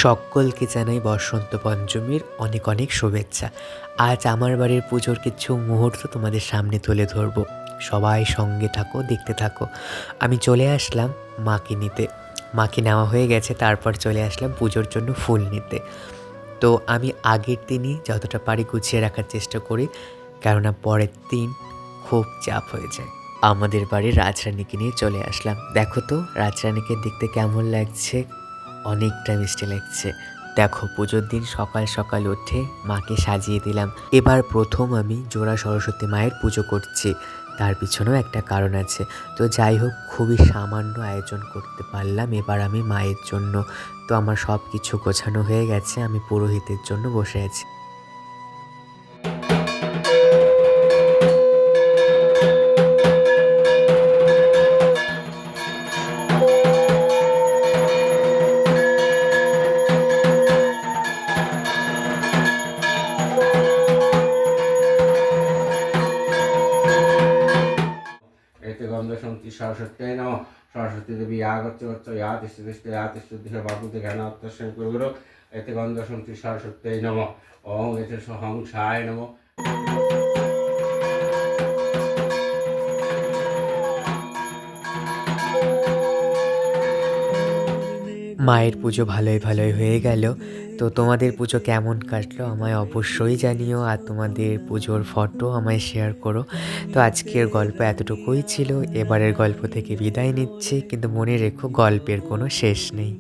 সকলকে জানাই বসন্ত পঞ্চমীর অনেক অনেক শুভেচ্ছা। আজ আমার বাড়ির পুজোর কিছু মুহূর্ত তোমাদের সামনে তুলে ধরবো। সবাই সঙ্গে থাকো, দেখতে থাকো। আমি চলে আসলাম মাকে নিতে। মাকে নেওয়া হয়ে গেছে, তারপর চলে আসলাম পুজোর জন্য ফুল নিতে। তো আমি আগের দিনই যতটা পারি গুছিয়ে রাখার চেষ্টা করি, কেননা পরের দিন খুব চাপ হয়ে যায়। আমাদের বাড়ির রাজরানীকে নিয়ে চলে আসলাম। দেখো তো রাজরানীকে দেখতে কেমন লাগছে, অনেকটা মিষ্টি লাগছে। দেখো পুজোর দিন সকাল সকাল উঠে মাকে সাজিয়ে দিলাম। এবার প্রথম আমি জোড়া সরস্বতী মায়ের পুজো করছি, তার পিছনেও একটা কারণ আছে। তো যাই হোক, খুবই সামান্য আয়োজন করতে পারলাম এবার আমি মায়ের জন্য। তো আমার সব কিছু গোছানো হয়ে গেছে, আমি পুরোহিতের জন্য বসে আছি। एते गन्धसन्ति सरस्वत्यै नमः। सरस्वती देवी आगच्छ या तिष्ठति या तिष्ठति बाबुते ज्ञानात्तस्मै गुरुगुरु। एते गन्धसन्ति सरस्वत्यै नमः। ओम एते सहंसाय नमः। মায়ের পুজো ভালোই ভালোই হয়ে গেল। তো তোমাদের পুজো কেমন কাটলো আমায় অবশ্যই জানিও, আর তোমাদের পুজোর ফটো আমায় শেয়ার করো। তো আজকের গল্প এতটুকুই ছিল। এবারের গল্প থেকে বিদায় নিচ্ছি, কিন্তু মনে রেখো গল্পের কোনো শেষ নেই।